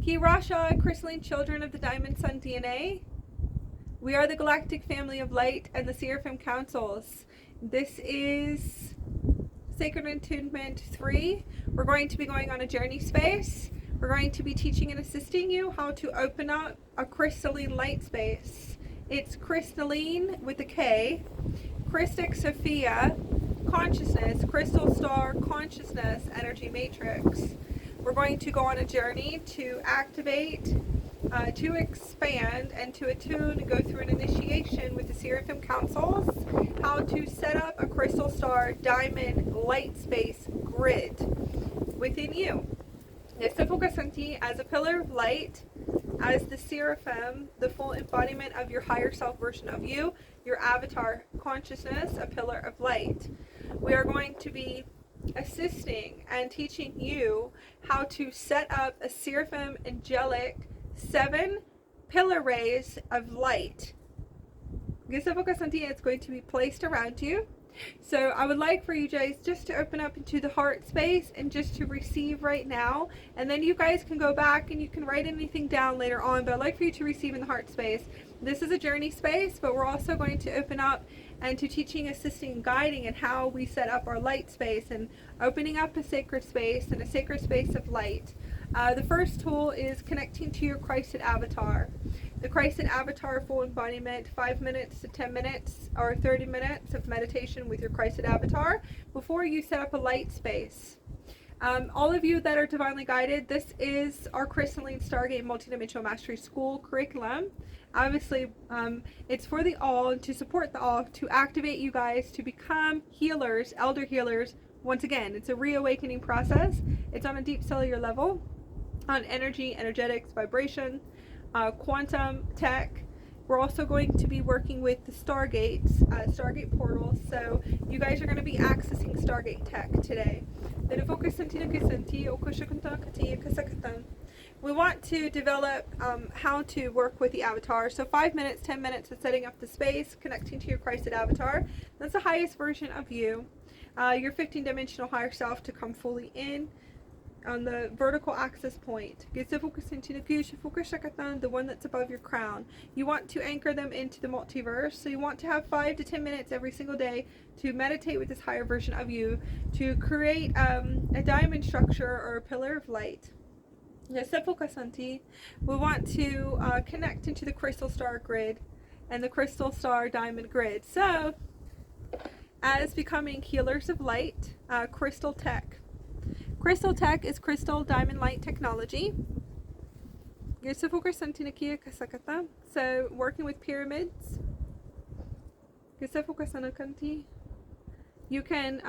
Ki Rasha, Crystalline children of the Diamond Sun DNA. We are the Galactic Family of Light and the Seraphim Councils. This is Sacred Entanglement 3. We're going to be going on a journey space. We're going to be teaching and assisting you how to open up a crystalline light space. It's Krystalline with a K, Krystic Sophia, Consciousness, Crystal Star, Consciousness, Energy Matrix. We're going to go on a journey to activate, to expand, and to attune and go through an initiation with the Seraphim Councils, how to set up a Crystal Star Diamond Light Space grid within you. Esta Focasanti as a pillar of light, as the Seraphim, the full embodiment of your higher self version of you, your avatar consciousness, a pillar of light. We are going to be assisting and teaching you how to set up a Seraphim Angelic 7 pillar rays of light. It's going to be placed around you. So I would like for you guys just to open up into the heart space and just to receive right now, and then you guys can go back and you can write anything down later on, but I'd like for you to receive in the heart space. This is a journey space, but we're also going to open up and to teaching, assisting, guiding and how we set up our light space and opening up a sacred space and a sacred space of light. The first tool is connecting to your Christed avatar. The Christed avatar full embodiment, 5 minutes to 10 minutes or 30 minutes of meditation with your Christed avatar before you set up a light space. All of you that are divinely guided, this is our Krystalline Stargate Multidimensional Mastery School curriculum. Obviously, it's for the all, to support the all, to activate you guys to become healers, elder healers. Once again, it's a reawakening process. It's on a deep cellular level, on energy, energetics, vibration, quantum tech. We're also going to be working with the Stargates, Stargate portals. So you guys are going to be accessing Stargate tech today. We want to develop how to work with the avatar. So 5 minutes, 10 minutes of setting up the space, connecting to your Christed avatar. That's the highest version of you, your 15-dimensional higher self, to come fully in on the vertical access point, the one that's above your crown. You want to anchor them into the multiverse. So you want to have 5 to 10 minutes every single day to meditate with this higher version of you, to create a diamond structure or a pillar of light. We want to connect into the Crystal Star grid and the Crystal Star Diamond grid. So as becoming healers of light, Crystal Tech. Crystal Tech is crystal diamond light technology. So working with pyramids. You can,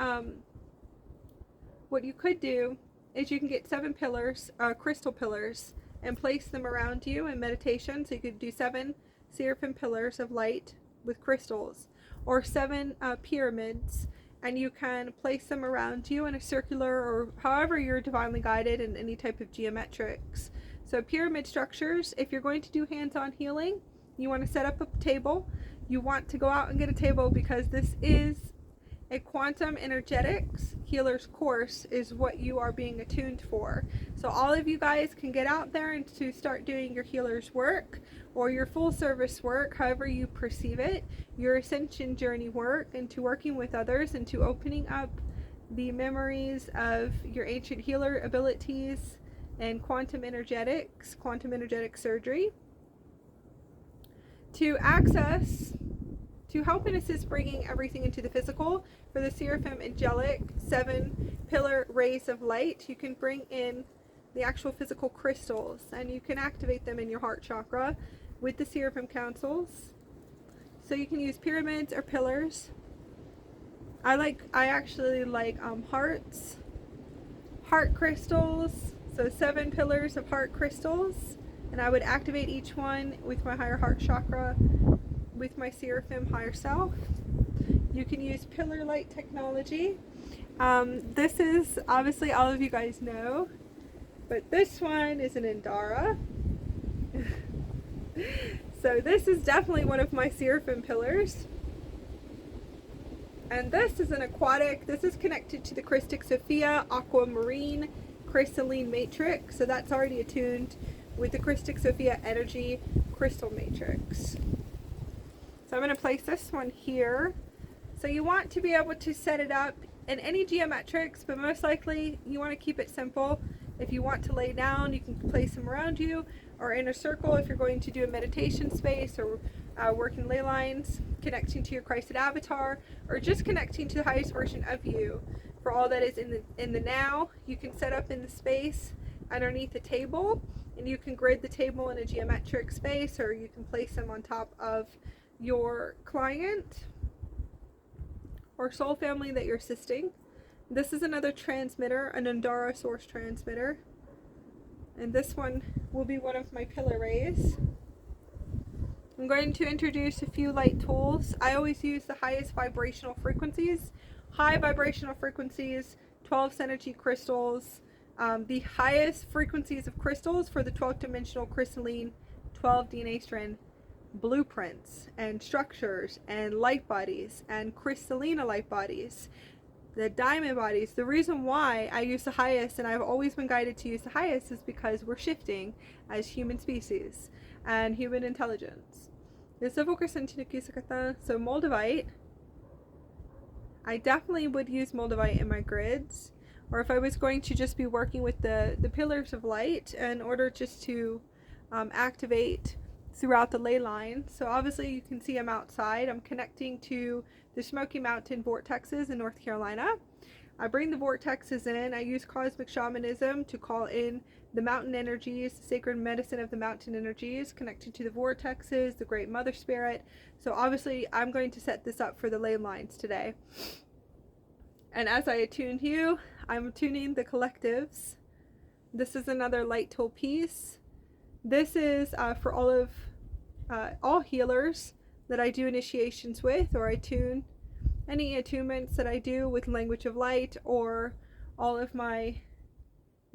what you could do is you can get 7 pillars, crystal pillars, and place them around you in meditation. So you could do 7 Seraphim pillars of light with crystals, or 7 pyramids, and you can place them around you in a circular, or however you're divinely guided, in any type of geometrics. So pyramid structures, if you're going to do hands-on healing, you want to set up a table. You want to go out and get a table, because this is a quantum energetics healer's course, is what you are being attuned for. So all of you guys can get out there and to start doing your healer's work, or your full service work, however you perceive it, your ascension journey work, into working with others, and to opening up the memories of your ancient healer abilities and quantum energetics, quantum energetic surgery, to access, to help and assist bringing everything into the physical. For the Seraphim Angelic 7 pillar rays of light, you can bring in the actual physical crystals, and you can activate them in your heart chakra with the Seraphim Councils. So you can use pyramids or pillars. I actually like hearts, heart crystals. So 7 pillars of heart crystals, and I would activate each one with my higher heart chakra, with my Seraphim higher self. You can use pillar light technology. This is, obviously all of you guys know, but this one is an Indara. So this is definitely one of my Seraphim pillars. And this is an aquatic. This is connected to the Krystic Sophia Aqua Marine Crystalline Matrix. So that's already attuned with the Crystic Sophia Energy Crystal Matrix. So I'm going to place this one here. So you want to be able to set it up in any geometrics, but most likely you want to keep it simple. If you want to lay down, you can place them around you, or in a circle if you're going to do a meditation space, or working ley lines, connecting to your Krystal avatar, or just connecting to the highest version of you. For all that is in the now, you can set up in the space underneath the table, and you can grid the table in a geometric space, or you can place them on top of your client or soul family that you're assisting. This is another transmitter, an Undara source transmitter, and this one will be one of my pillar rays. I'm going to introduce a few light tools. I always use the highest vibrational frequencies. High vibrational frequencies, 12 synergy crystals, the highest frequencies of crystals for the 12th dimensional crystalline 12 DNA strand blueprints and structures and light bodies and crystalline light bodies, the diamond bodies. The reason why I use the highest, and I've always been guided to use the highest, is because we're shifting as human species and human intelligence. So Moldavite, I definitely would use Moldavite in my grids, or if I was going to just be working with the pillars of light in order just to activate throughout the ley line. So obviously you can see I'm outside. I'm connecting to the Smoky Mountain vortexes in North Carolina. I bring the vortexes in. I use cosmic shamanism to call in the mountain energies, the sacred medicine of the mountain energies, connected to the vortexes, the great mother spirit. So obviously I'm going to set this up for the ley lines today. And as I attune you, I'm tuning the collectives. This is another light tool piece. This is for all healers that I do initiations with, or I tune any attunements that I do with language of light, or all of my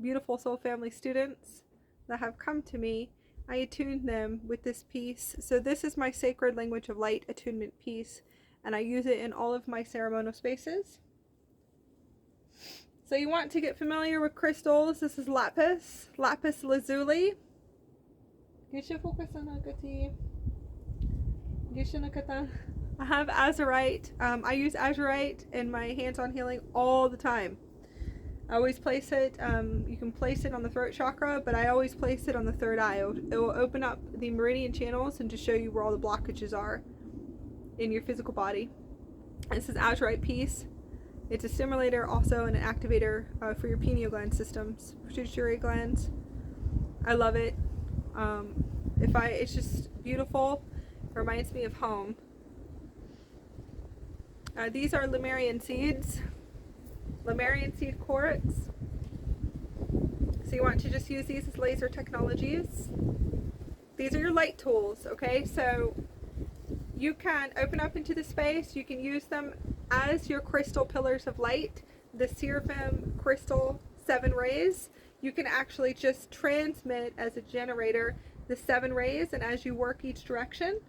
beautiful soul family students that have come to me. I attune them with this piece. So this is my sacred language of light attunement piece, and I use it in all of my ceremonial spaces. So you want to get familiar with crystals. This is lapis lazuli. I have azurite. I use azurite in my hands-on healing all the time. I always place it, you can place it on the throat chakra, but I always place it on the third eye. It will open up the meridian channels and just show you where all the blockages are in your physical body. This is azurite piece. It's a stimulator also, and an activator for your pineal gland systems, pituitary glands. I love it. It's just beautiful. It reminds me of home. These are Lumerian seeds. Lumerian seed quartz. So you want to just use these as laser technologies. These are your light tools, okay? So you can open up into the space. You can use them as your crystal pillars of light. The Seraphim crystal 7 rays. You can actually just transmit as a generator the 7 rays, and as you work each direction,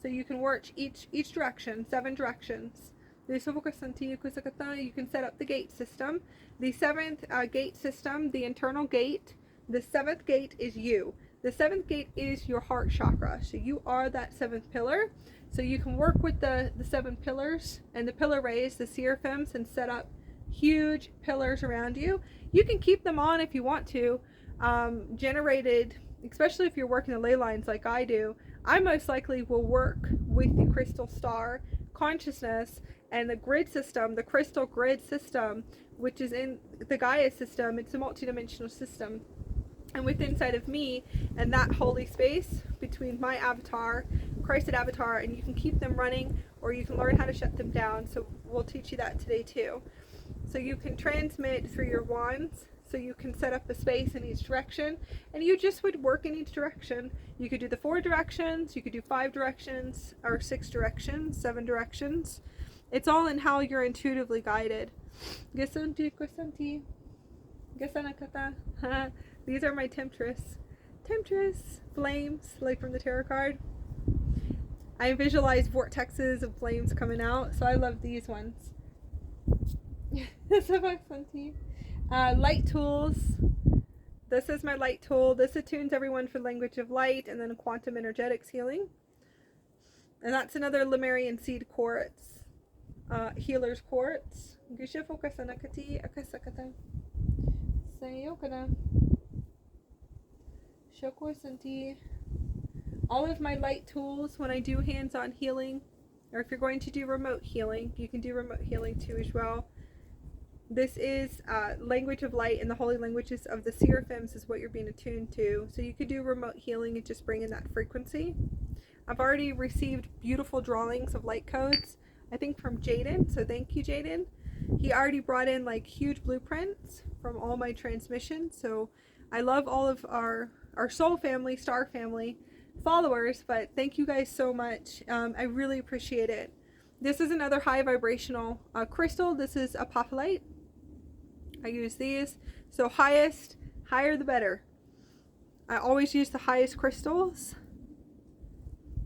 so you can work each direction, 7 directions. You can set up the gate system. The 7th gate system, the internal gate, the 7th gate is you. The 7th gate is your heart chakra. So you are that 7th pillar. So you can work with the 7 pillars and the pillar rays, the seraphims, and set up huge pillars around you. You can keep them on if you want to, generated, especially if you're working the ley lines like I do. I most likely will work with the crystal star consciousness and the grid system, the crystal grid system, which is in the Gaia system. It's a multidimensional system. And within inside of me and that holy space between my avatar, Krystal avatar, and you can keep them running, or you can learn how to shut them down. So we'll teach you that today too. So you can transmit through your wands. So you can set up a space in each direction, and you just would work in each direction. You could do the 4 directions, you could do 5 directions, or 6 directions, 7 directions. It's all in how you're intuitively guided. These are my temptress flames, like from the tarot card. I visualize vortexes of flames coming out, so I love these ones. Light tools. The This is my light tool. This attunes everyone for language of light, and then quantum energetics healing. And that's another Lumerian seed quartz, healer's quartz. All of my light tools, when I do hands-on healing, or if you're going to do remote healing, you can do remote healing too as well. This is language of light, and the holy languages of the Seraphims is what you're being attuned to. So you could do remote healing and just bring in that frequency. I've already received beautiful drawings of light codes, I think from Jaden, so thank you, Jaden. He already brought in like huge blueprints from all my transmissions, so I love all of our soul family, star family followers, but thank you guys so much. I really appreciate it. This is another high vibrational crystal. This is Apophyllite. I use these, so higher the better. I always use the highest crystals.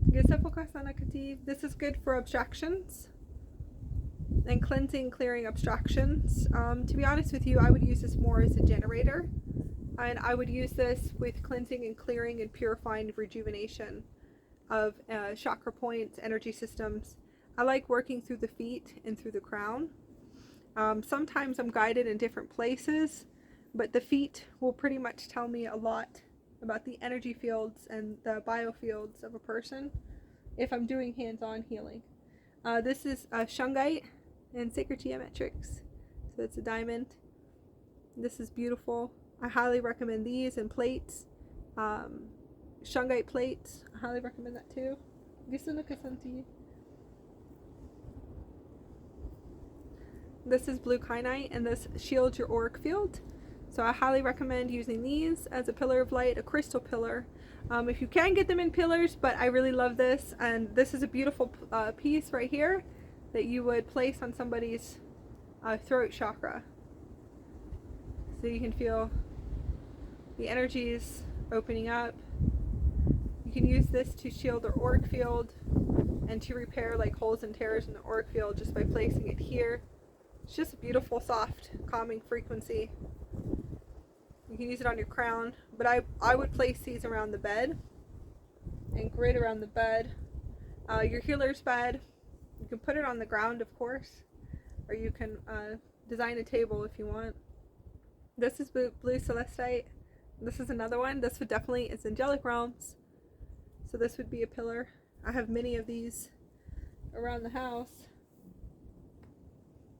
This is good for abstractions and cleansing, clearing abstractions. To be honest with you, I would use this more as a generator, and I would use this with cleansing and clearing and purifying rejuvenation of chakra points, energy systems. I like working through the feet and through the crown. Sometimes I'm guided in different places, but the feet will pretty much tell me a lot about the energy fields and the biofields of a person if I'm doing hands-on healing. This is shungite and sacred geometrics, so it's a diamond. This is beautiful. I highly recommend these and plates, shungite plates. I highly recommend that too. This is blue kyanite, and this shields your auric field. So I highly recommend using these as a pillar of light, a crystal pillar. If you can get them in pillars, but I really love this, and this is a beautiful piece right here that you would place on somebody's throat chakra. So you can feel the energies opening up. You can use this to shield their auric field and to repair like holes and tears in the auric field just by placing it here. It's just a beautiful, soft, calming frequency. You can use it on your crown, but I would place these around the bed and grid around the bed. Your healer's bed, you can put it on the ground, of course, or you can design a table if you want. This is blue celestite. This is another one. This would definitely, it's angelic realms, so this would be a pillar. I have many of these around the house.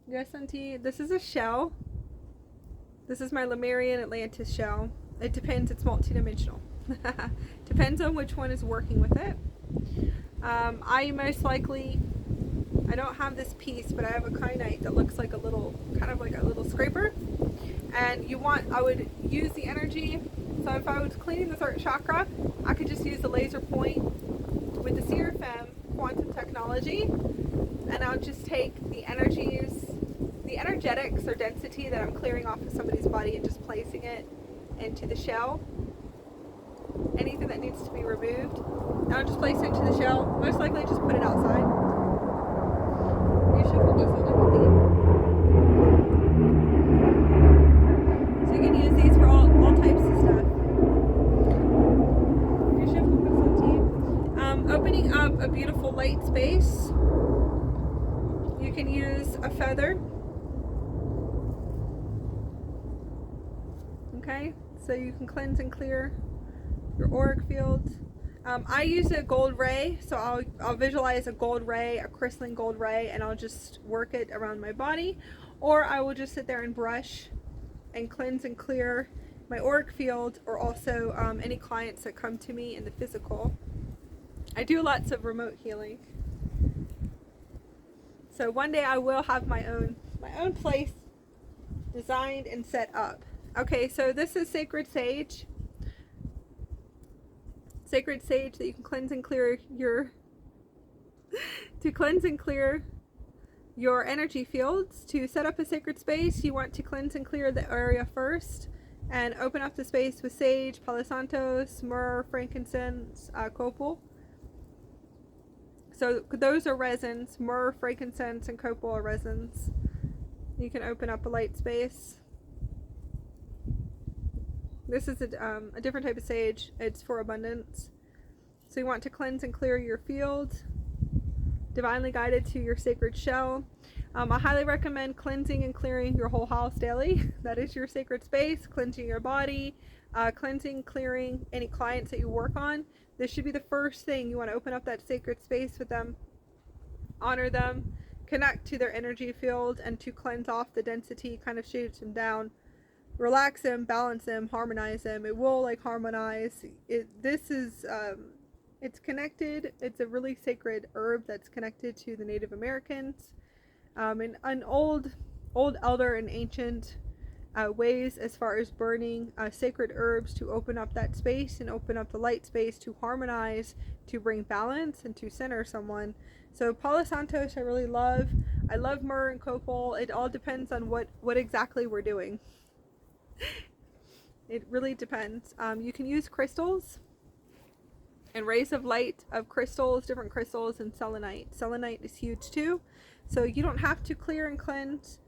Yes, Auntie. This is a shell. This is my Lumerian Atlantis shell. It depends, it's multidimensional. Depends on which one is working with it. I most likely, I don't have this piece, but I have a kyanite that looks like a little, kind of like a little scraper. And I would use the energy. So if I was cleaning the throat chakra, I could just use the laser point with the Seraphim quantum technology, and I'll just take the energies, the energetics or density that I'm clearing off of somebody's body and just placing it into the shell. Anything that needs to be removed, and I'll just place it into the shell. Most likely just put it outside. So you can use these for all types of stuff. Opening up a beautiful light space. You can use a feather. Okay, so you can cleanse and clear your auric field. I use a gold ray, so I'll visualize a gold ray, a crystalline gold ray, and I'll just work it around my body, or I will just sit there and brush and cleanse and clear my auric field, or also any clients that come to me in the physical. I do lots of remote healing, so one day I will have my own place designed and set up. Okay, so this is sacred sage. Sacred sage that you can cleanse and clear your energy fields. To set up a sacred space, you want to cleanse and clear the area first and open up the space with sage, palo santo, myrrh, frankincense, copal. So those are resins. Myrrh, frankincense, and copal are resins. You can open up a light space. This is a different type of sage. It's for abundance. So you want to cleanse and clear your field, divinely guided to your sacred shell. I highly recommend cleansing and clearing your whole house daily. That is your sacred space. Cleansing your body, cleansing, clearing any clients that you work on. This should be the first thing. You want to open up that sacred space with them, honor them, connect to their energy field, and to cleanse off the density, kind of shades them down, relax them, balance them, harmonize them. It will like harmonize. This is it's connected. It's a really sacred herb that's connected to the Native Americans, and an old elder and ancient ways as far as burning sacred herbs to open up that space and open up the light space to harmonize, to bring balance, and to center someone. So Palo Santos I really love. I love myrrh and copal. It all depends on what exactly we're doing. It really depends. You can use crystals and rays of light of crystals, different crystals, and selenite. Selenite is huge too. So you don't have to clear and cleanse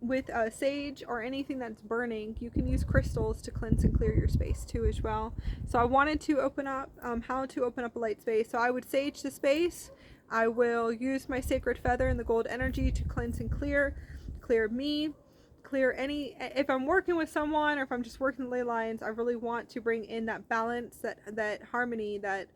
with sage or anything that's burning. You can use crystals to cleanse and clear your space too as well. So I wanted to open up how to open up a light space. So I would sage the space. I will use my sacred feather and the gold energy to cleanse and clear me, clear any, if I'm working with someone or if I'm just working the ley lines, I really want to bring in that balance, that harmony, that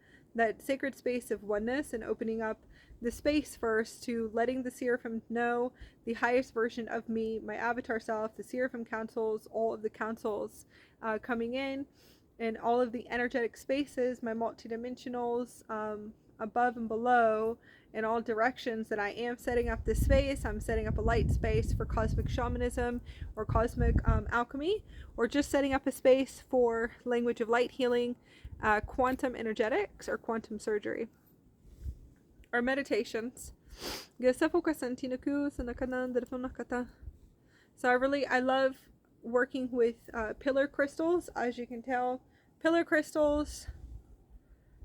sacred space of oneness, and opening up the space first to letting the Seraphim know the highest version of me, my avatar self, the Seraphim councils, all of the councils coming in, and all of the energetic spaces, my multidimensionals above and below in all directions, that I am setting up this space. I'm setting up a light space for cosmic shamanism or cosmic alchemy, or just setting up a space for language of light healing, quantum energetics, or quantum surgery, or meditations. So I love working with pillar crystals, as you can tell. Pillar crystals.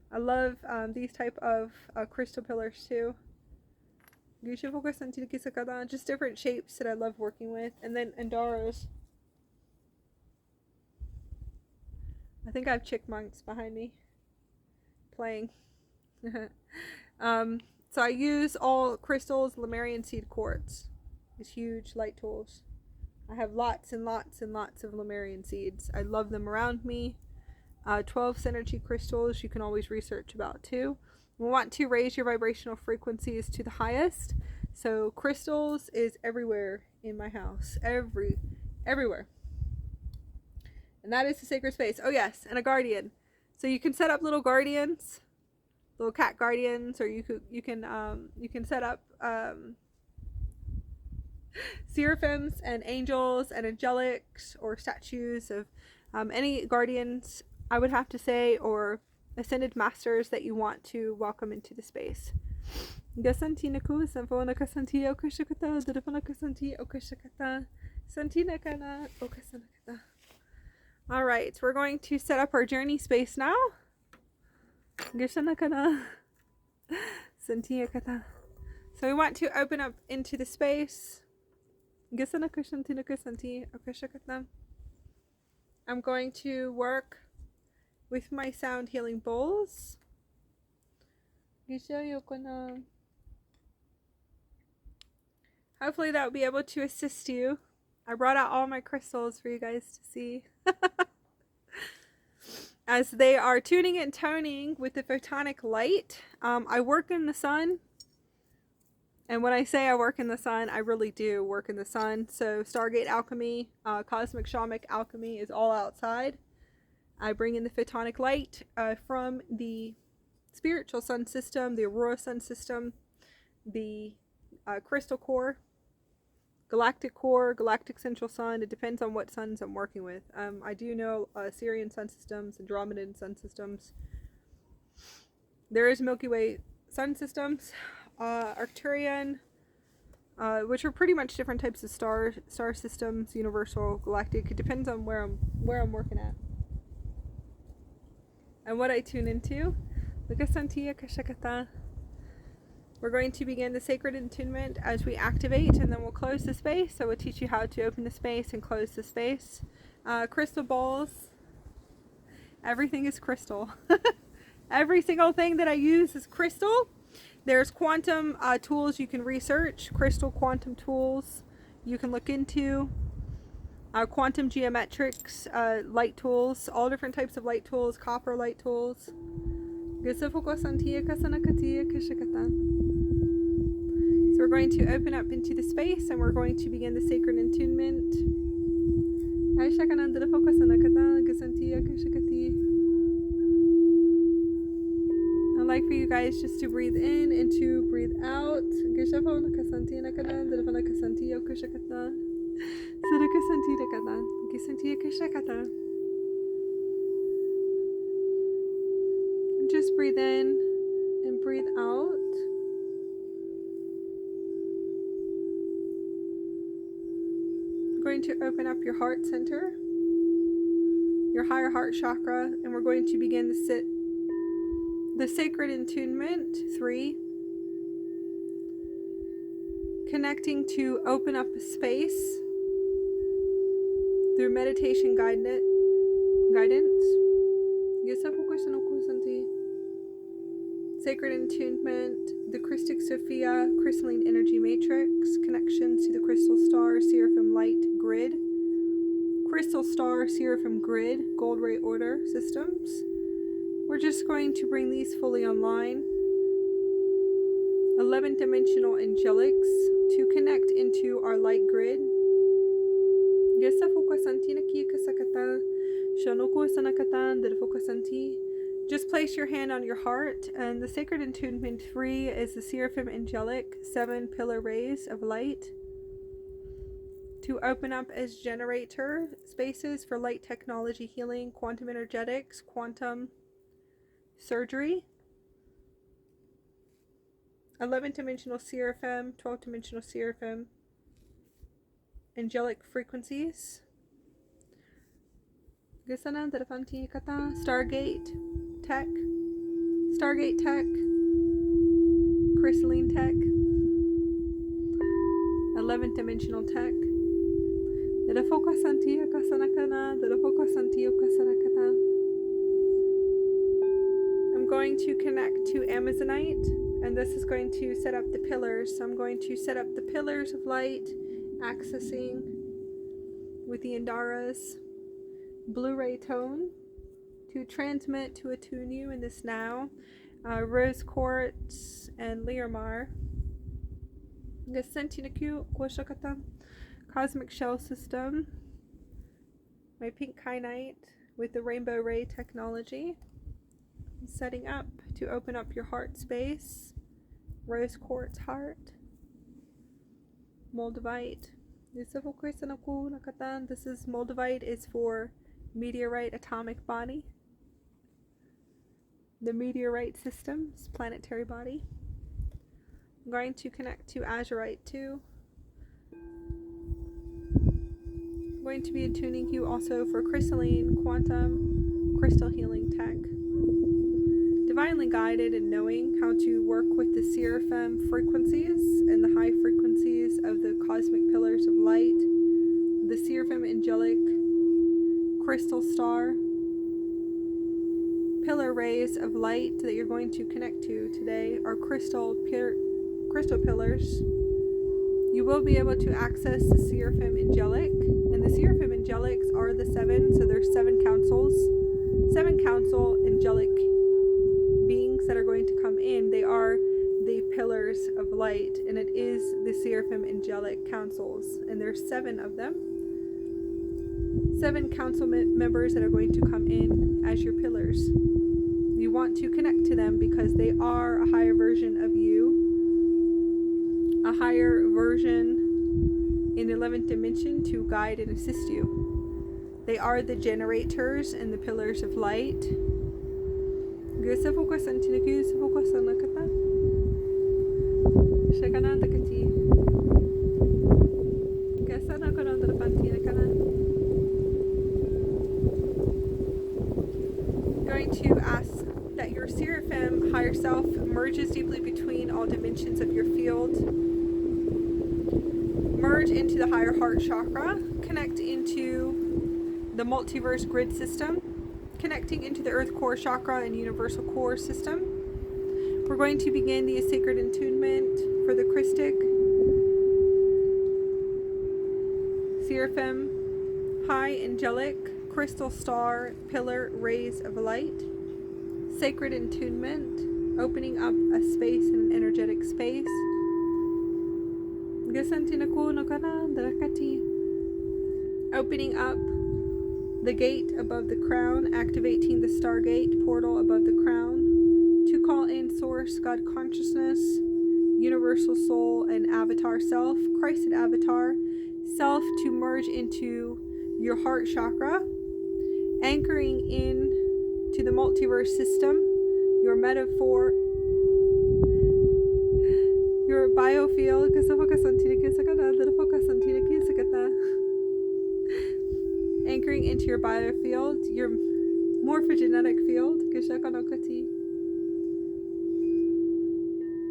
I love these type of crystal pillars too. Just different shapes that I love working with. And then Andaros. I think I have chickmunks behind me playing. So I use all crystals. Lumerian seed quartz is huge light tools. I have lots and lots and lots of Lumerian seeds. I love them around me. 12 synergy crystals you can always research about too. We want to raise your vibrational frequencies to the highest. So crystals is everywhere in my house. Everywhere. And that is the sacred space. Oh yes, and a guardian. So you can set up little guardians, little cat guardians, or you can set up seraphims and angels and angelics, or statues of any guardians, I would have to say, or ascended masters that you want to welcome into the space. Alright, so we're going to set up our journey space now. So we want to open up into the space. I'm going to work with my sound healing bowls. Hopefully that will be able to assist you. I brought out all my crystals for you guys to see. As they are tuning and toning with the photonic light. I work in the sun. And when I say I work in the sun, I really do work in the sun. So Stargate alchemy, cosmic shamanic alchemy is all outside. I bring in the photonic light from the spiritual sun system, the Aurora sun system, the crystal core, galactic core, galactic central sun. It depends on what suns I'm working with. I do know Sirian sun systems, Andromedan sun systems. There is Milky Way sun systems, Arcturian, which are pretty much different types of star systems, universal, galactic. It depends on where I'm working at and what I tune into. We're going to begin the Sacred Entanglement as we activate, and then we'll close the space. So we'll teach you how to open the space and close the space. crystal balls. Everything is crystal. Every single thing that I use is crystal. There's quantum tools you can research. Crystal quantum tools you can look into. Quantum geometrics, light tools, all different types of light tools, copper light tools. So we're going to open up into the space and we're going to begin the Sacred Entanglement. I'd like for you guys just to breathe in and to breathe out. Just breathe in and breathe out. I'm going to open up your heart center, your higher heart chakra, and we're going to begin the Sacred Entanglement 3. Connecting to open up a space through meditation guidance. Sacred Attunement, the Crystic Sophia, Crystalline Energy Matrix, connections to the Crystal Star, Seraphim Light Grid, Crystal Star, Seraphim Grid, Gold Ray Order systems. We're just going to bring these fully online. 11th Dimensional Angelics to connect into our light grid. Just place your hand on your heart, and the Sacred Attunement 3 is the Seraphim Angelic 7 pillar rays of light to open up as generator spaces for light technology healing, quantum energetics, quantum surgery. 11th Dimensional Seraphim, 12th Dimensional Seraphim, angelic frequencies. Stargate tech, Krystalline tech, 11th Dimensional tech. I'm going to connect to Amazonite, and this is going to set up the pillars. So I'm going to set up the pillars of light, accessing with the Indaras Blu-ray tone to transmit, to attune you in this now. Rose Quartz and Lemuria. Cosmic Shell System. My pink Kyanite with the Rainbow Ray technology. I'm setting up to open up your heart space. Rose Quartz heart. Moldavite. This is Moldavite is for meteorite atomic body. The meteorite systems, planetary body. I'm going to connect to Azurite too. I'm going to be attuning you also for crystalline, quantum, crystal healing tech. Divinely guided and knowing how to work with the Seraphim frequencies and the high frequencies of the cosmic pillars of light, the Seraphim Angelic, Crystal Star, pillar rays of light that you're going to connect to today are crystal pillars. You will be able to access the Seraphim Angelic, and the Seraphim Angelics are the 7, so there's 7 councils, 7 council angelic beings that are going to come in. They are the pillars of light, and it is the Seraphim Angelic councils, and there's 7 of them. 7 council members that are going to come in as your pillars. You want to connect to them because they are a higher version of you, a higher version in the 11th dimension to guide and assist you. They are the generators and the pillars of light. Going to ask that your Seraphim higher self merges deeply between all dimensions of your field. Merge into the higher heart chakra. Connect into the multiverse grid system, connecting into the earth core chakra and universal core system. We're going to begin the sacred attunement for the Christic, Seraphim, high angelic, crystal star, pillar, rays of light. Sacred attunement, opening up a space and an energetic space. Opening up the gate above the crown, activating the stargate portal above the crown to call in source, God consciousness, universal soul, and avatar self, Christed avatar self, to merge into your heart chakra, anchoring in to the multiverse system, your metaphor, your biofield, anchoring into your biofield, your morphogenetic field,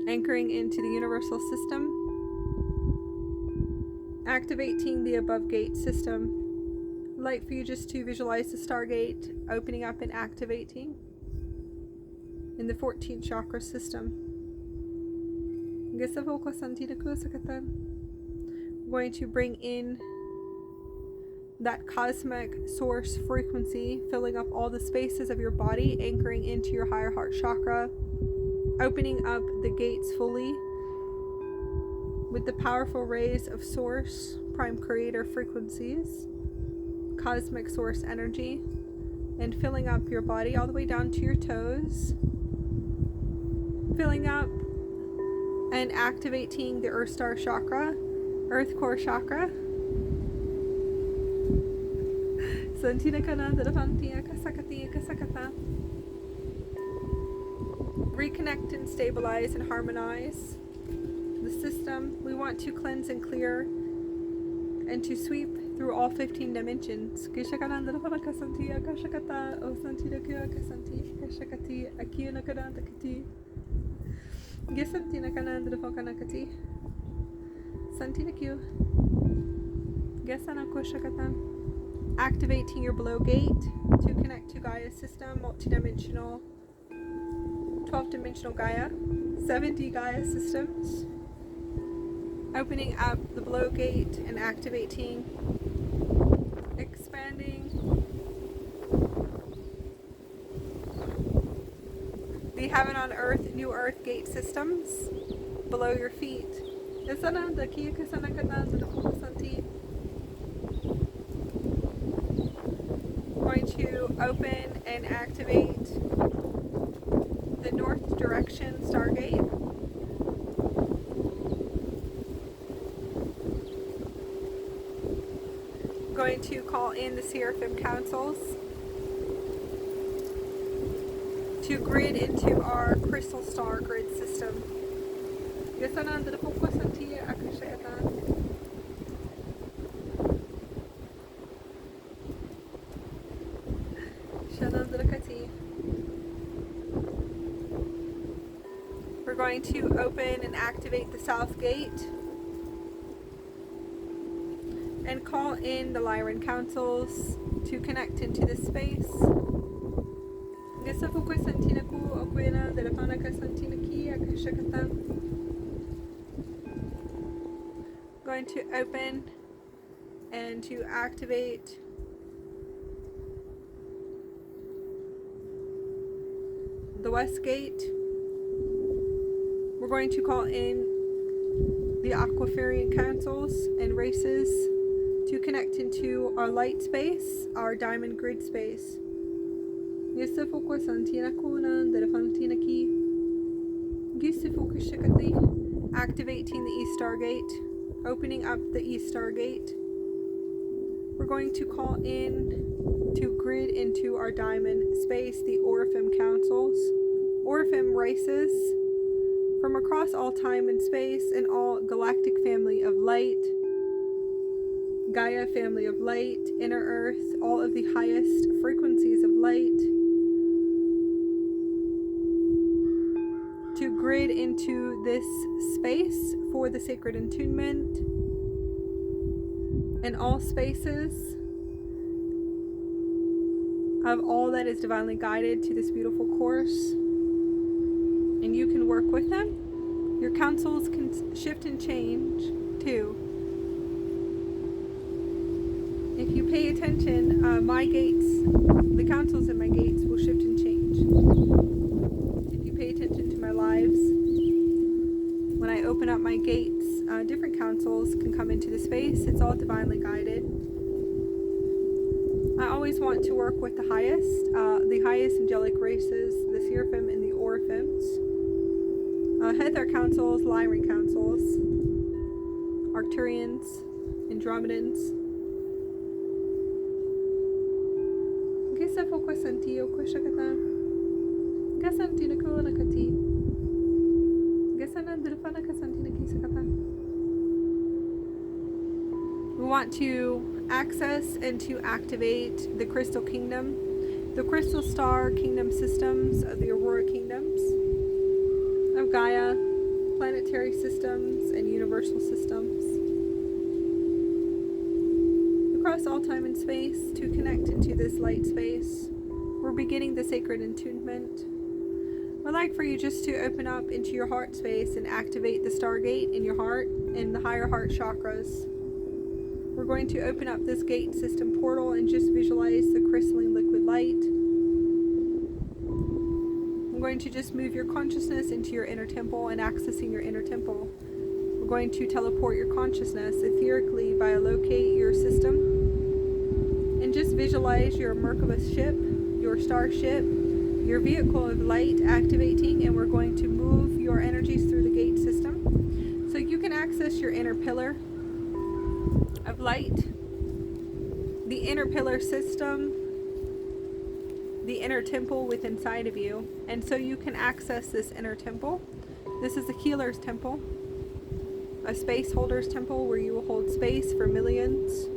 anchoring into the universal system, activating the above gate system. I'd like for you just to visualize the stargate opening up and activating in the 14th chakra system. I'm going to bring in that cosmic source frequency, filling up all the spaces of your body, anchoring into your higher heart chakra, opening up the gates fully with the powerful rays of source, prime creator frequencies, cosmic source energy, and filling up your body all the way down to your toes, filling up and activating the earth star chakra, earth core chakra. Reconnect and stabilize and harmonize the system. We want to cleanse and clear and to sweep through all 15 dimensions. Activating your below gate to connect to Gaia's system, multidimensional, 12-dimensional Gaia, 7D Gaia systems. Opening up the below gate and activating, expanding the heaven on earth, new earth gate systems below your feet. Going to open and activate the north direction stargate. Going to call in the Seraphim councils to grid into our crystal star grid system. We're going to open and activate the south gate and call in the Lyran councils to connect into this space. Going to open and to activate the west gate. We're going to call in the Aquafarian councils and races to connect into our light space, our diamond grid space. Activating the East Stargate, opening up the East Stargate. We're going to call in to grid into our diamond space, the Seraphim councils. Seraphim races from across all time and space and all galactic family of light, Gaia family of light, inner earth, all of the highest frequencies of light, to grid into this space for the sacred attunement, and all spaces of all that is divinely guided to this beautiful course. And you can work with them. Your councils can shift and change too. If you pay attention, my gates, the councils in my gates will shift and change. If you pay attention to my lives, when I open up my gates, different councils can come into the space. It's all divinely guided. I always want to work with the highest angelic races, the Seraphim and the Orphans. Hether councils, Lyran councils, Arcturians, Andromedans. Gesa focus antio kwashakata. Gasantina kolakati. Gasana dirfana kasantina kisakata. We want to access and to activate the crystal kingdom, the crystal star kingdom systems of the Aurora kingdoms, of Gaia, planetary systems, and universal systems. Across all time and space to connect into this light space. We're beginning the Sacred Entanglement. I'd like for you just to open up into your heart space and activate the Stargate in your heart and the higher heart chakras. We're going to open up this gate system portal and just visualize the crystalline liquid light. I'm going to just move your consciousness into your inner temple and accessing your inner temple. We're going to teleport your consciousness etherically biolocate your system and just visualize your Merkaba ship, your starship, your vehicle of light activating, and we're going to move your energies through the gate system so you can access your inner pillar of light, the inner pillar system, the inner temple within inside of you, and so you can access this inner temple. This is a healer's temple, a space holder's temple where you will hold space for millions,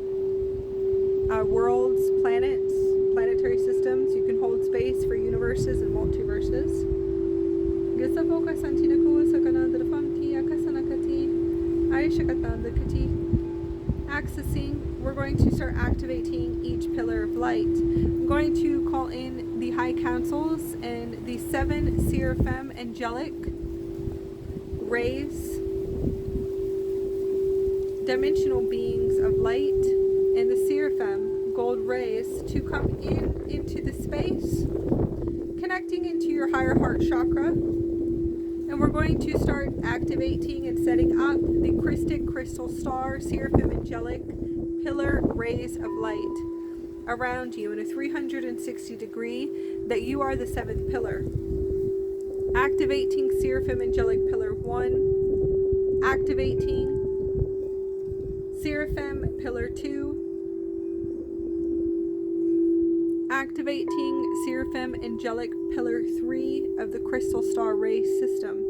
worlds, planets, planetary systems. You can hold space for universes and multiverses. Accessing, we're going to start activating each pillar of light. I'm going to call in the high councils and the 7 Seraphim angelic rays, dimensional beings of light, and the Seraphim gold rays to come into the space, connecting into your higher heart chakra. And we're going to start activating and setting up the Christic Crystal Star Seraphim Angelic Pillar Rays of Light around you in a 360 degree that you are the 7th pillar. Activating Seraphim Angelic Pillar 1, activating Seraphim Pillar 2, activating Seraphim Angelic Pillar 3 of the Crystal Star Ray System.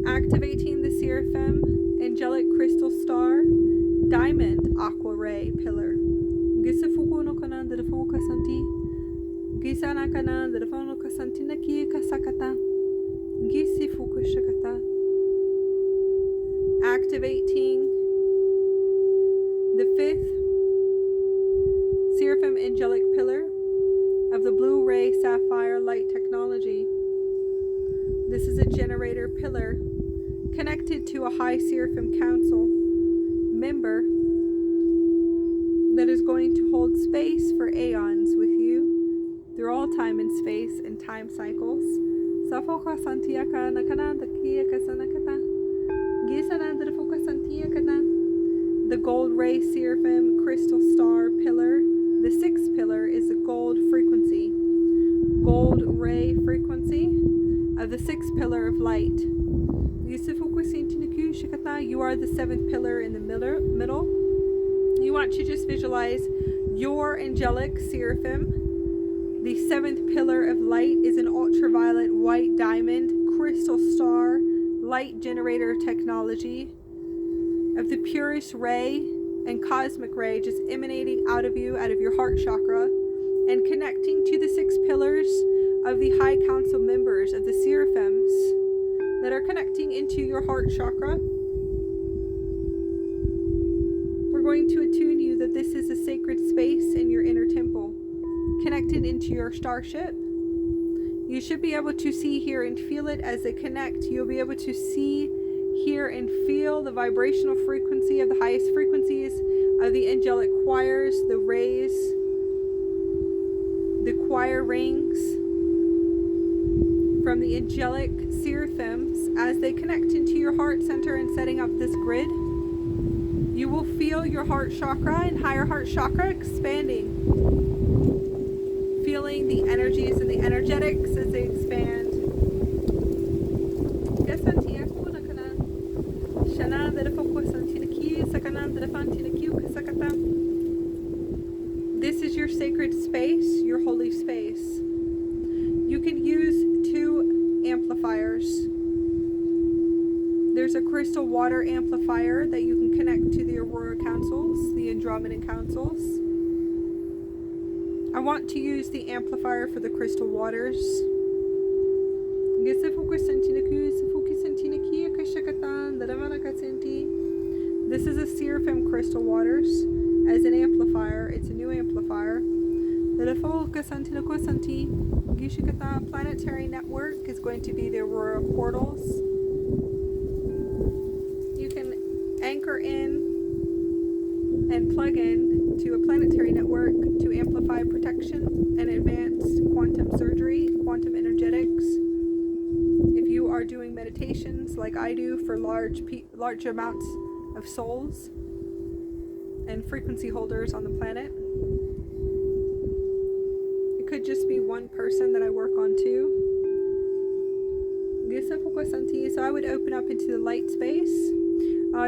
Activating the Seraphim Angelic Crystal Star Diamond Aqua Ray Pillar. Activating the 5th Seraphim Angelic Pillar of the Blue Ray Sapphire Light Technology. This is a generator pillar connected to a high Seraphim Council member that is going to hold space for aeons with you through all time and space and time cycles. The gold ray Seraphim crystal star pillar, the 6th pillar, is a gold frequency, gold ray frequency of the 6th pillar of light. You are the 7th pillar in the middle. You want to just visualize your angelic Seraphim. The 7th pillar of light is an ultraviolet white diamond crystal star light generator technology of the purest ray and cosmic ray just emanating out of you, out of your heart chakra, and connecting to the 6 pillars of the high council members of the Seraphims that are connecting into your heart chakra. going to attune you that this is a sacred space in your inner temple, connected into your starship. You should be able to see, hear, and feel it as they connect. You'll be able to see, hear, and feel the vibrational frequency of the highest frequencies of the angelic choirs, the rays, the choir rings from the angelic seraphims as they connect into your heart center and setting up this grid. You will feel your heart chakra and higher heart chakra expanding. Feeling the energies and the energetics as they expand. This is your sacred space, your holy space. You can use 2 amplifiers. There's a crystal water amplifier that you can connect to the Aurora Councils, the Andromedan Councils. I want to use the amplifier for the crystal waters. This is a Seraphim crystal waters as an amplifier. It's a new amplifier. Planetary network is going to be the Aurora portals. You can anchor in and plug in to a planetary network to amplify protection and advanced quantum surgery, quantum energetics. If you are doing meditations like I do for large amounts of souls and frequency holders on the planet, it could just be one person that I work on too. So I would open up into the light space.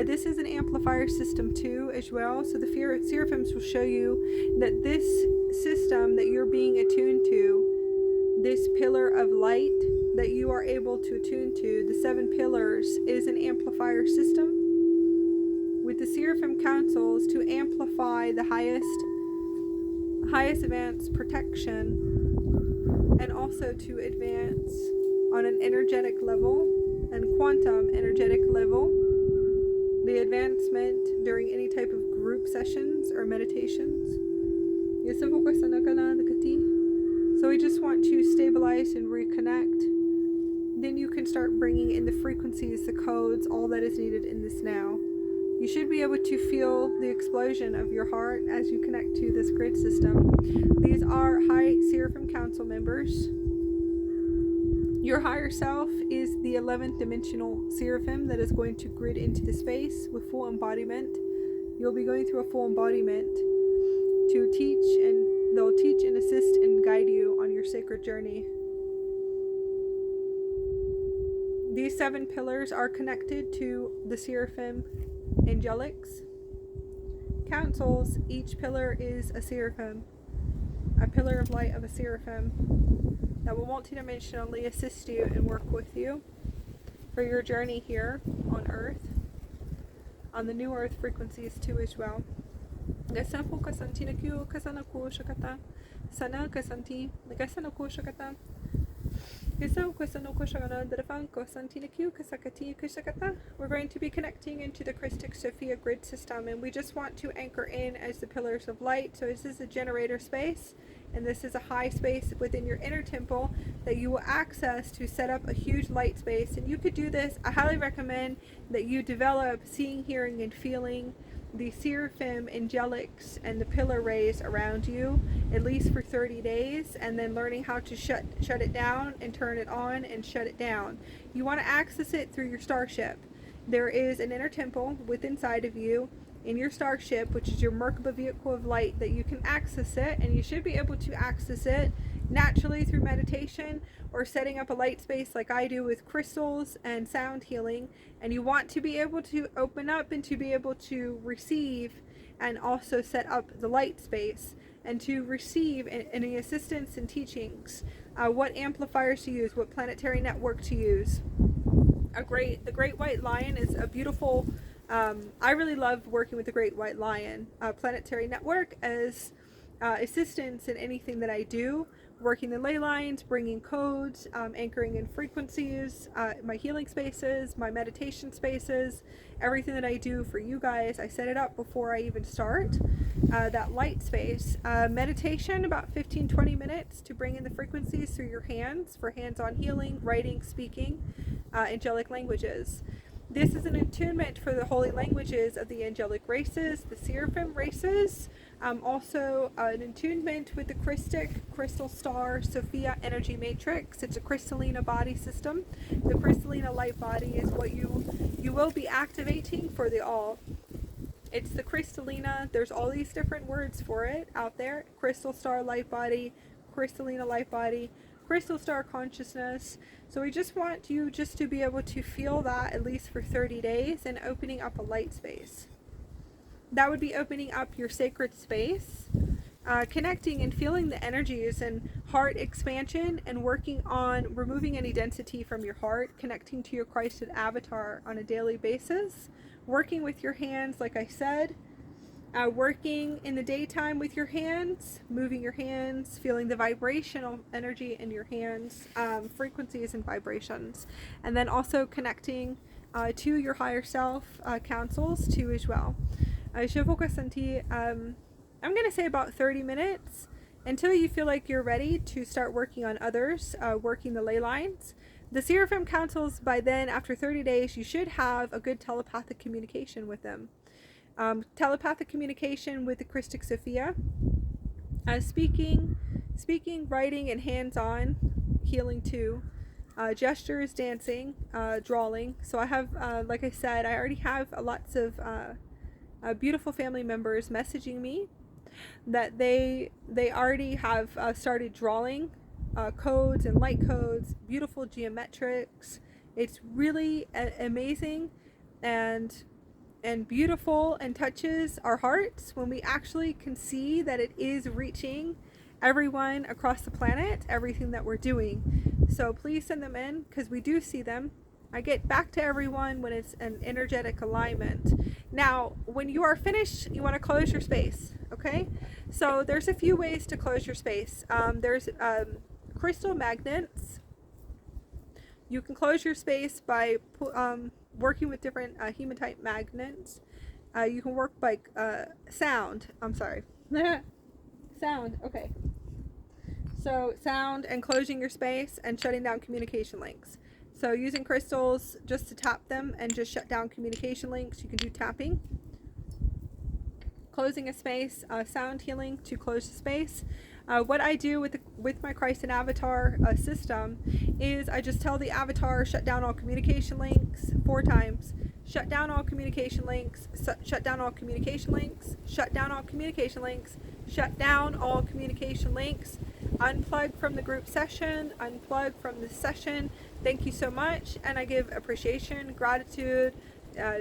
This is an amplifier system too as well. So the Seraphims will show you that this system that you're being attuned to, this pillar of light that you are able to attune to, the 7 pillars, is an amplifier system with the Seraphim councils to amplify the highest advanced protection, and also to advance on an energetic level and quantum energetic level the advancement during any type of group sessions or meditations. So we just want to stabilize and reconnect. Then you can start bringing in the frequencies, the codes, all that is needed in this now. You should be able to feel the explosion of your heart as you connect to this grid system. These are high Seraphim Council members. Your higher self is the 11th dimensional Seraphim that is going to grid into the space with full embodiment. You'll be going through a full embodiment to teach, and they'll teach and assist and guide you on your sacred journey. These 7 pillars are connected to the Seraphim Angelics councils. Each pillar is a Seraphim, a pillar of light of a Seraphim that will multidimensionally assist you and work with you for your journey here on Earth, on the new Earth frequencies too as well. We're going to be connecting into the Krystal Sophia grid system, and we just want to anchor in as the pillars of light. So this is a generator space, and this is a high space within your inner temple that you will access to set up a huge light space. And you could do this. I highly recommend that you develop seeing, hearing, and feeling the Seraphim Angelics and the pillar rays around you at least for 30 days, and then learning how to shut it down and turn it on and shut it down. You want to access it through your starship. There is an inner temple within inside of you in your starship, which is your Merkaba vehicle of light, that you can access it, and you should be able to access it naturally through meditation or setting up a light space like I do with crystals and sound healing. And you want to be able to open up and to be able to receive and also set up the light space and to receive any assistance and teachings, what amplifiers to use, what planetary network to use. The Great White Lion is a beautiful, I really love working with the Great White Lion planetary network as assistance in anything that I do working the ley lines, bringing codes, anchoring in frequencies, my healing spaces, my meditation spaces, everything that I do for you guys. I set it up before I even start that light space. Meditation, about 15-20 minutes to bring in the frequencies through your hands for hands-on healing, writing, speaking, angelic languages. This is an attunement for the holy languages of the angelic races, the Seraphim races. Also an attunement with the crystal star, Sophia energy matrix. It's a Krystalline body system. The Krystalline light body is what you will be activating for the all. It's the Krystalline. There's all these different words for it out there. Crystal star light body, Krystalline light body, crystal star consciousness. So we just want you just to be able to feel that at least for 30 days and opening up a light space. That would be opening up your sacred space, connecting and feeling the energies and heart expansion, and working on removing any density from your heart, connecting to your Christed avatar on a daily basis, working with your hands, like I said, working in the daytime with your hands, moving your hands, feeling the vibrational energy in your hands, frequencies and vibrations, and then also connecting to your higher self councils too as well. Je vous ressentis, I'm going to say about 30 minutes until you feel like you're ready to start working on others, working the ley lines. The Seraphim councils, by then, after 30 days, you should have a good telepathic communication with them. Telepathic communication with the Christic Sophia, speaking, writing, and hands-on healing too. Gestures, dancing, drawing. So I have, like I said, I already have lots of beautiful family members messaging me that they already have started drawing codes and light codes, beautiful geometrics. It's really amazing and beautiful, and touches our hearts when we actually can see that it is reaching everyone across the planet, everything that we're doing. So please send them in, because we do see them. I get back to everyone when it's an energetic alignment. Now, when you are finished, you want to close your space, okay? So there's a few ways to close your space. There's crystal magnets. You can close your space by working with different hematite magnets. You can work by sound. I'm sorry. Sound, okay. So sound and closing your space and shutting down communication links. So using crystals just to tap them and just shut down communication links. You can do tapping. Closing a space, sound healing to close the space. What I do with my Christ and Avatar system is I just tell the avatar, shut down all communication links 4 times. Shut down all communication links, shut down all communication links, shut down all communication links, shut down all communication links, unplug from the group session, unplug from the session. Thank you so much. And I give appreciation, gratitude,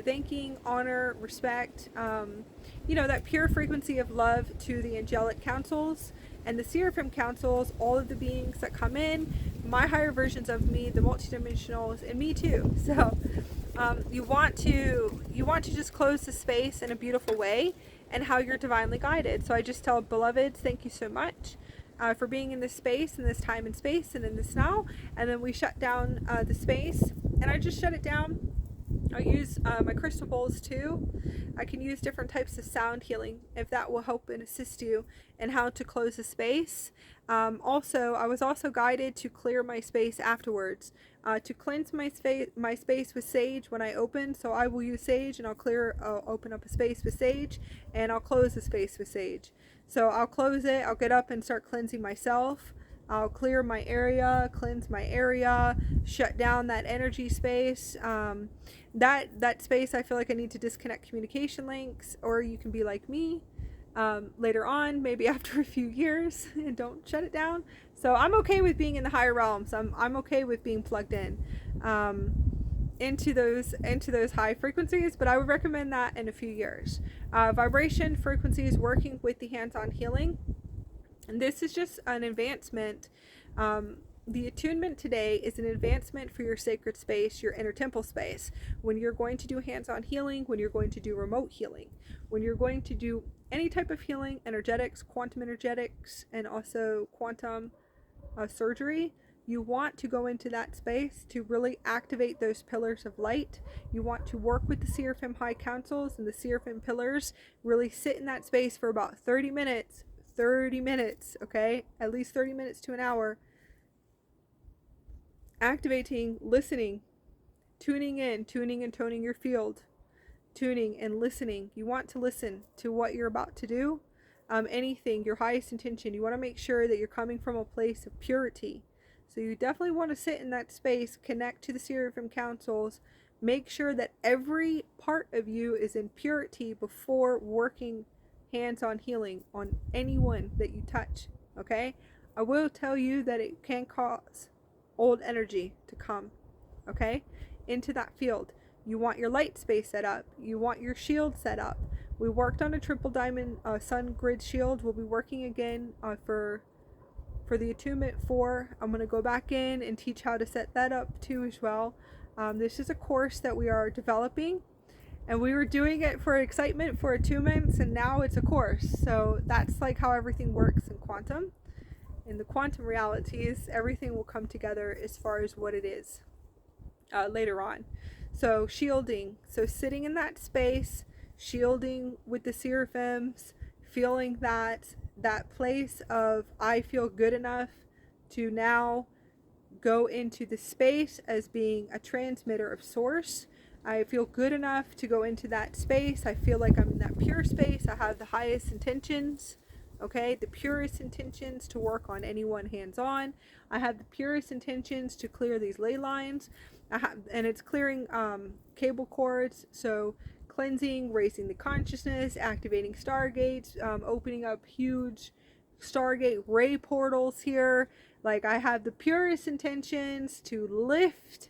thanking, honor, respect, that pure frequency of love to the angelic councils and the Seraphim councils, all of the beings that come in, my higher versions of me, the multidimensionals, and me too. So you want to just close the space in a beautiful way, and how you're divinely guided. So I just tell beloveds, thank you so much for being in this space, in this time and space, and in this now. And then we shut down the space, and I just shut it down. I use my crystal bowls too. I can use different types of sound healing if that will help and assist you in how to close the space. Also, I was also guided to clear my space afterwards, to cleanse my space with sage when I open. So I will use sage, and I'll open up a space with sage, and I'll close the space with sage. So I'll close it, I'll get up and start cleansing myself. I'll clear my area, cleanse my area, shut down that energy space. That space, I feel like I need to disconnect communication links, or you can be like me later on, maybe after a few years, and don't shut it down. So I'm okay with being in the higher realms. I'm okay with being plugged in into those high frequencies, but I would recommend that in a few years. Vibration frequencies, working with the hands-on healing. And this is just an advancement. The attunement today is an advancement for your sacred space, your inner temple space. When you're going to do hands-on healing, when you're going to do remote healing, when you're going to do any type of healing, energetics, quantum energetics, and also quantum surgery, you want to go into that space to really activate those pillars of light. You want to work with the Seraphim High Councils and the Seraphim pillars. Really sit in that space for about 30 minutes. 30 minutes, okay? At least 30 minutes to an hour. Activating, listening, tuning in, tuning and toning your field. Tuning and listening. You want to listen to what you're about to do. Anything, your highest intention. You want to make sure that you're coming from a place of purity. So you definitely want to sit in that space, connect to the Seraphim councils, make sure that every part of you is in purity before working hands-on healing on anyone that you touch, okay? I will tell you that it can cause old energy to come, okay, into that field. You want your light space set up. You want your shield set up. We worked on a triple diamond sun grid shield. We'll be working again for the Attunement 4. I'm going to go back in and teach how to set that up too as well. This is a course that we are developing, and we were doing it for excitement for attunements, and now it's a course. So that's like how everything works in quantum. In the quantum realities, everything will come together as far as what it is later on. So shielding, so sitting in that space, shielding with the seraphims, feeling that place of I feel good enough to now go into the space as being a transmitter of source. I feel good enough to go into that space. I feel like I'm in that pure space. I have the highest intentions, okay, the purest intentions to work on anyone hands-on. I have the purest intentions to clear these ley lines. And it's clearing cable cords, so cleansing, raising the consciousness, activating stargates, opening up huge stargate ray portals here. Like, I have the purest intentions to lift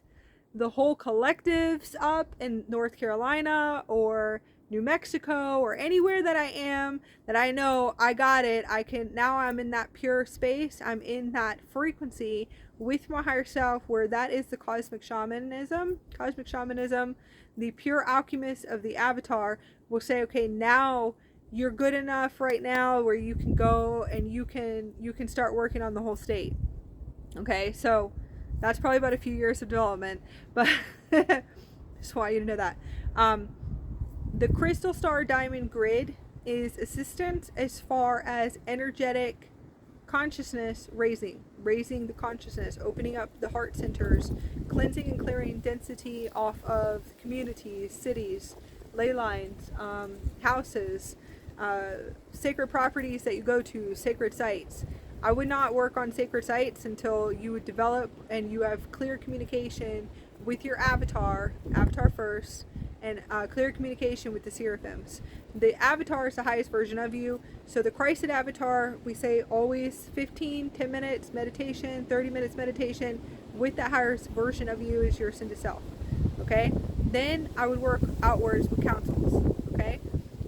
the whole collectives up in North Carolina or New Mexico or anywhere that I am, that I know I got it. Now I'm in that pure space. I'm in that frequency with my higher self, where that is the cosmic shamanism. The pure alchemist of the avatar will say, okay, now you're good enough right now where you can go and you can start working on the whole state. Okay, so that's probably about a few years of development, but just want you to know that. The Crystal Star Diamond Grid is assistance as far as energetic consciousness raising the consciousness, opening up the heart centers, cleansing and clearing density off of communities, cities, ley lines, houses, sacred properties that you go to, sacred sites. I would not work on sacred sites until you would develop and you have clear communication with your avatar first, and clear communication with the seraphims. The avatar is the highest version of you. So the Christed avatar, we say always 10 minutes meditation, 30 minutes meditation with that higher version of you is your ascended self. Okay? Then I would work outwards with councils. Okay?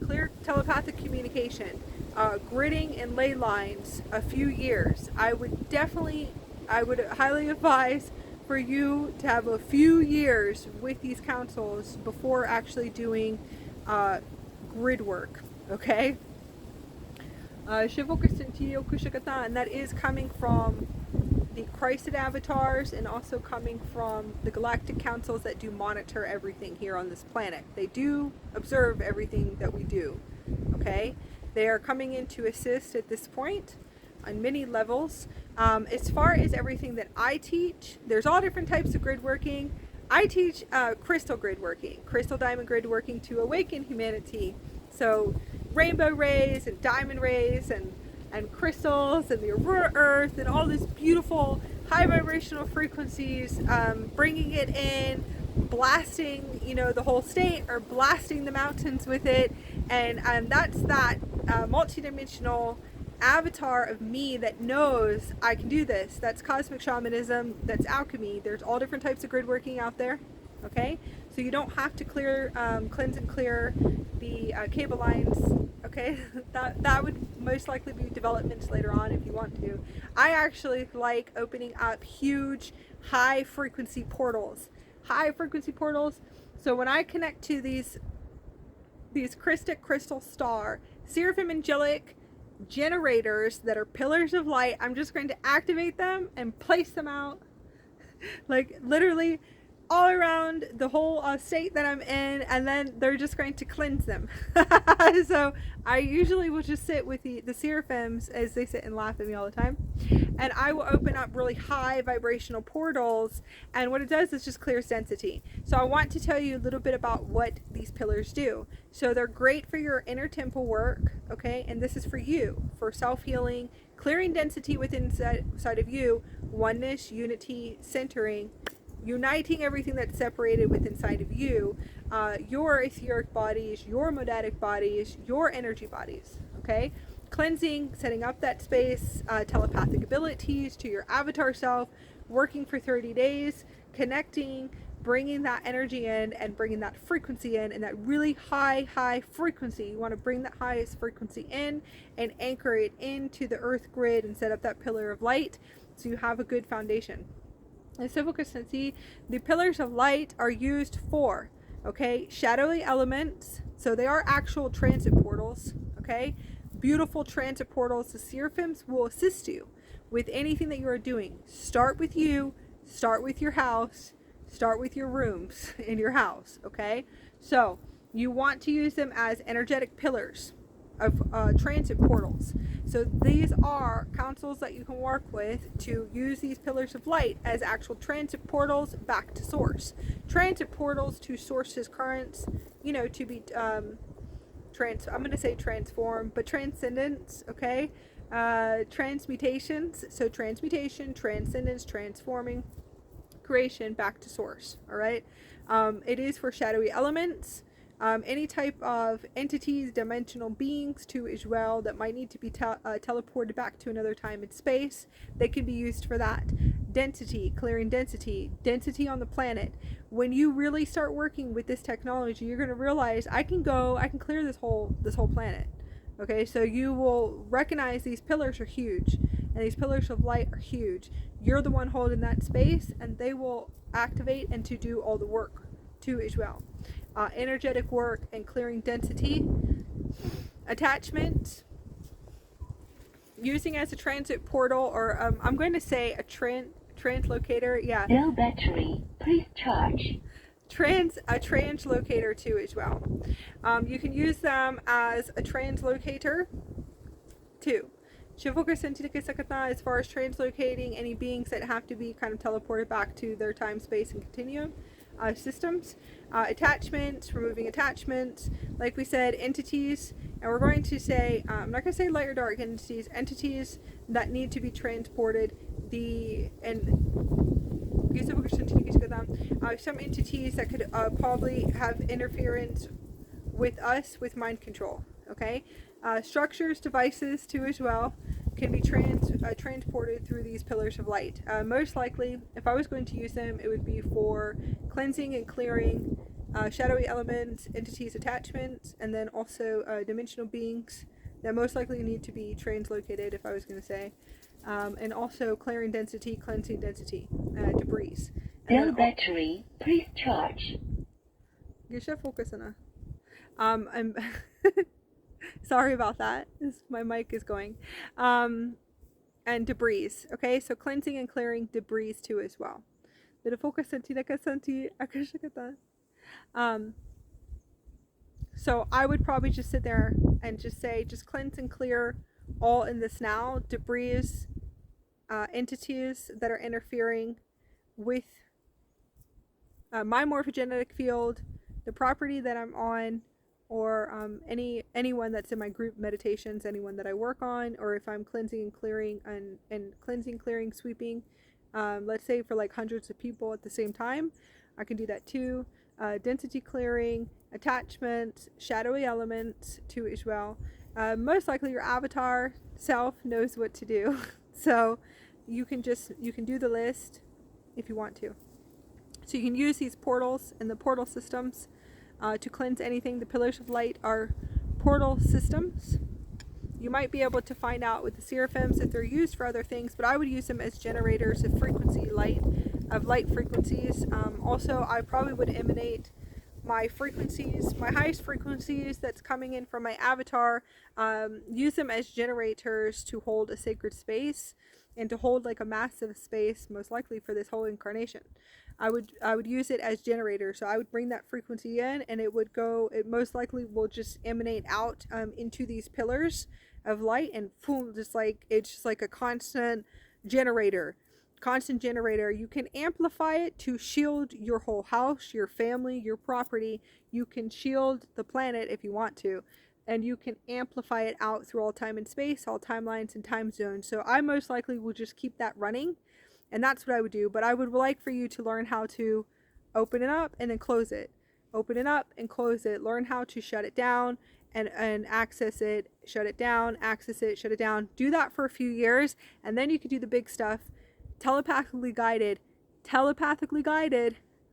Clear telepathic communication, gridding and ley lines, a few years. I would highly advise for you to have a few years with these councils before actually doing grid work, okay? And that is coming from the Christed avatars and also coming from the galactic councils that do monitor everything here on this planet. They do observe everything that we do, okay? They are coming in to assist at this point on many levels. As far as everything that I teach, there's all different types of grid working. I teach crystal grid working, crystal diamond grid working to awaken humanity. So rainbow rays and diamond rays and crystals and the aurora earth and all these beautiful high vibrational frequencies, bringing it in, blasting, the whole state, or blasting the mountains with it. And that's that multidimensional avatar of me that knows I can do this. That's cosmic shamanism, that's alchemy. There's all different types of grid working out there, okay? So you don't have to cleanse and clear the cable lines, okay? that would most likely be developments later on if you want to. I actually like opening up huge high frequency portals. So when I connect to these Crystal Star, Seraphim Angelic, generators that are pillars of light. I'm just going to activate them and place them out, like literally all around the whole state that I'm in, and then they're just going to cleanse them. So I usually will just sit with the Seraphims as they sit and laugh at me all the time, and I will open up really high vibrational portals, and what it does is just clears density. So I want to tell you a little bit about what these pillars do. So they're great for your inner temple work, okay, and this is for you, for self-healing, clearing density within inside of you, oneness, unity, centering, uniting everything that's separated within inside of you, your etheric bodies, your modadic bodies, your energy bodies, okay? Cleansing, setting up that space, telepathic abilities to your avatar self, working for 30 days, connecting, bringing that energy in and bringing that frequency in, and that really high frequency. You want to bring that highest frequency in and anchor it into the earth grid and set up that pillar of light so you have a good foundation. And so the pillars of light are used for, okay, shadowy elements. So they are actual transit portals, okay, beautiful transit portals. The Seraphims will assist you with anything that you are doing. Start with you, start with your house, start with your rooms in your house, okay? So you want to use them as energetic pillars of transit portals. So these are councils that you can work with to use these pillars of light as actual transit portals back to source. Transit portals to sources, currents, you know, to be I'm going to say transform, but transcendence, okay? Transmutations, so transmutation, transcendence, transforming, creation back to source, all right? It is for shadowy elements, any type of entities, dimensional beings too as well, that might need to be teleported back to another time and space. They can be used for that. Density, clearing density on the planet. When you really start working with this technology, you're going to realize I can clear this whole planet. Okay, so you will recognize these pillars are huge, and these pillars of light are huge. You're the one holding that space, and they will activate and to do all the work too as well. Energetic work and clearing density. Attachment, using as a transit portal, or I'm going to say a translocator. Yeah. Low battery, please charge. A translocator too as well. You can use them as a translocator too. As far as translocating any beings that have to be kind of teleported back to their time, space, and continuum systems. Attachments, removing attachments, like we said, entities, and we're going to say, I'm not going to say light or dark entities that need to be transported, some entities that could probably have interference with us with mind control, okay? Structures, devices too as well, can be transported through these pillars of light. Most likely, if I was going to use them, it would be for cleansing and clearing shadowy elements, entities, attachments, and then also dimensional beings that most likely need to be translocated, if I was going to say. And also clearing density, cleansing density, debris. Low battery, please charge. I'm sorry about that. My mic is going. And debris. Okay, so cleansing and clearing debris too as well. So I would probably just sit there and just say, just cleanse and clear all in this now. Debris, entities that are interfering with my morphogenetic field, the property that I'm on, or anyone that's in my group meditations, anyone that I work on, or if I'm cleansing and clearing and cleansing, clearing, sweeping, let's say for like hundreds of people at the same time, I can do that too. Density clearing, attachments, shadowy elements too as well. Most likely your avatar self knows what to do, so you can do the list if you want to. So you can use these portals and the portal systems to cleanse anything. The pillars of light are portal systems. You might be able to find out with the Seraphims if they're used for other things, but I would use them as generators of frequency light frequencies. Also, I probably would emanate my frequencies, my highest frequencies that's coming in from my avatar, use them as generators to hold a sacred space and to hold like a massive space, most likely for this whole incarnation. I would use it as generator. So I would bring that frequency in, and it most likely will just emanate out into these pillars of light, and boom, it's just like a constant generator. You can amplify it to shield your whole house, your family, your property. You can shield the planet if you want to, and you can amplify it out through all time and space, all timelines and time zones. So I most likely will just keep that running, and that's what I would do. But I would like for you to learn how to open it up and then close it, open it up and close it, learn how to shut it down and access it, shut it down, access it, shut it down. Do that for a few years, and then you can do the big stuff, telepathically guided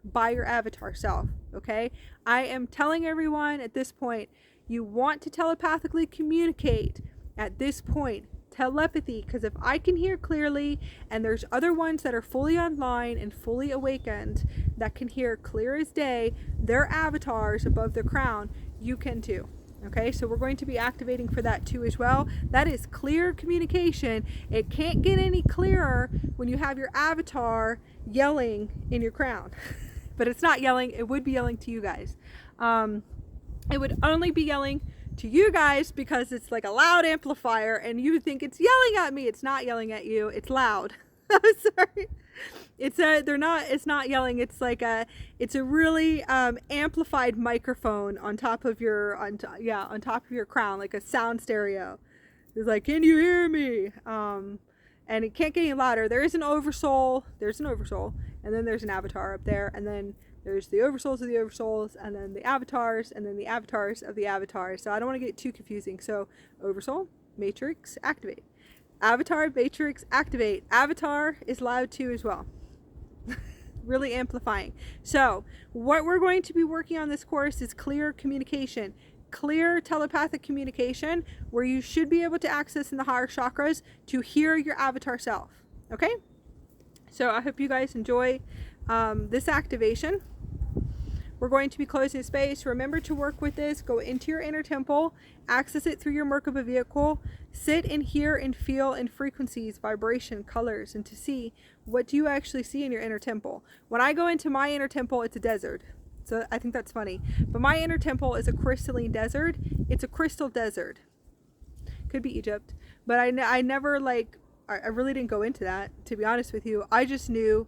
by your avatar self. Okay, I am telling everyone at this point, you want to telepathically communicate at this point, telepathy, because if I can hear clearly, and there's other ones that are fully online and fully awakened that can hear clear as day, their avatars above their crown, you can too. Okay, so we're going to be activating for that too as well. That is clear communication. It can't get any clearer when you have your avatar yelling in your crown. But it's not yelling, it would be yelling to you guys. It would only be yelling to you guys because it's like a loud amplifier, and you think it's yelling at me. It's not yelling at you, it's loud. I'm sorry. It's not yelling. It's like it's a really amplified microphone on top of your on top of your crown, like a sound stereo. It's like, can you hear me? And it can't get any louder. There is an oversoul. There's an oversoul, and then there's an avatar up there, and then there's the oversouls of the oversouls, and then the avatars, and then the avatars of the avatars. So I don't want to get too confusing. So oversoul, matrix, activate. Avatar, matrix, activate. Avatar is loud too as well. Really amplifying. So what we're going to be working on this course is clear communication, clear telepathic communication, where you should be able to access in the higher chakras to hear your avatar self. Okay? So I hope you guys enjoy this activation. We're going to be closing space. Remember to work with this. Go into your inner temple, access it through your Merkaba vehicle, sit and hear and feel in frequencies, vibration, colors, and to see what do you actually see in your inner temple. When I go into my inner temple, it's a desert. So I think that's funny. But my inner temple is a crystalline desert. It's a crystal desert. Could be Egypt. But I never I really didn't go into that, to be honest with you. I just knew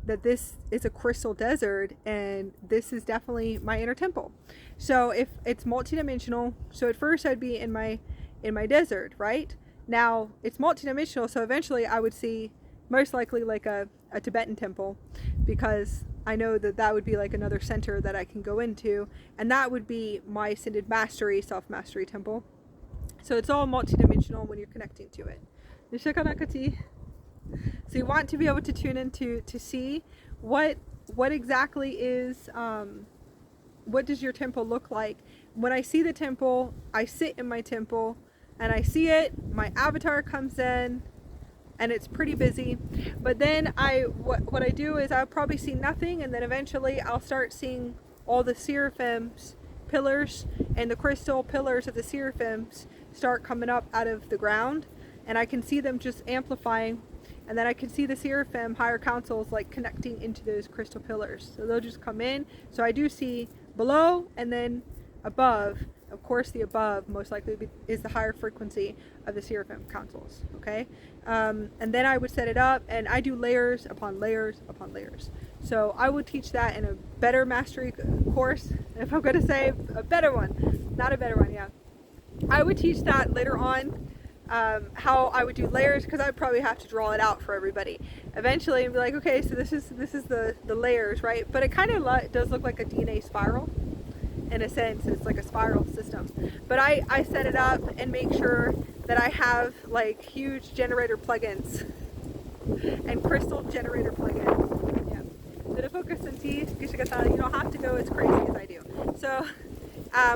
that this is a crystal desert, and this is definitely my inner temple. So if it's multidimensional, so at first I'd be in my desert, right? Now it's multidimensional, so eventually I would see most likely like a Tibetan temple, because I know that would be like another center that I can go into, and that would be my ascended mastery, self-mastery temple. So it's all multidimensional when you're connecting to it. So you want to be able to tune in to see what exactly is, what does your temple look like. When I see the temple, I sit in my temple and I see it, my avatar comes in, and it's pretty busy. But then what I do is I'll probably see nothing, and then eventually I'll start seeing all the Seraphims pillars and the crystal pillars of the Seraphims start coming up out of the ground, and I can see them just amplifying. And then I can see the Seraphim higher councils like connecting into those crystal pillars. So they'll just come in. So I do see below and then above. Of course, the above most likely is the higher frequency of the Seraphim councils. Okay? And then I would set it up, and I do layers upon layers upon layers. So I would teach that in a better mastery course. If I'm going to say a better one. Not a better one, yeah. I would teach that later on. How I would do layers, because I'd probably have to draw it out for everybody eventually and be like, okay, so this is the layers, right? But it kind of does look like a DNA spiral in a sense. It's like a spiral system, but I set it up and make sure that I have like huge generator plugins and crystal generator plugins. Yeah. So to focus on T, you don't have to go as crazy as I do. So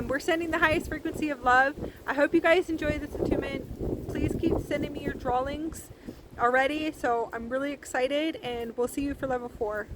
we're sending the highest frequency of love. I hope you guys enjoy this attunement. Please keep sending me your drawings already. So I'm really excited, and we'll see you for level 4.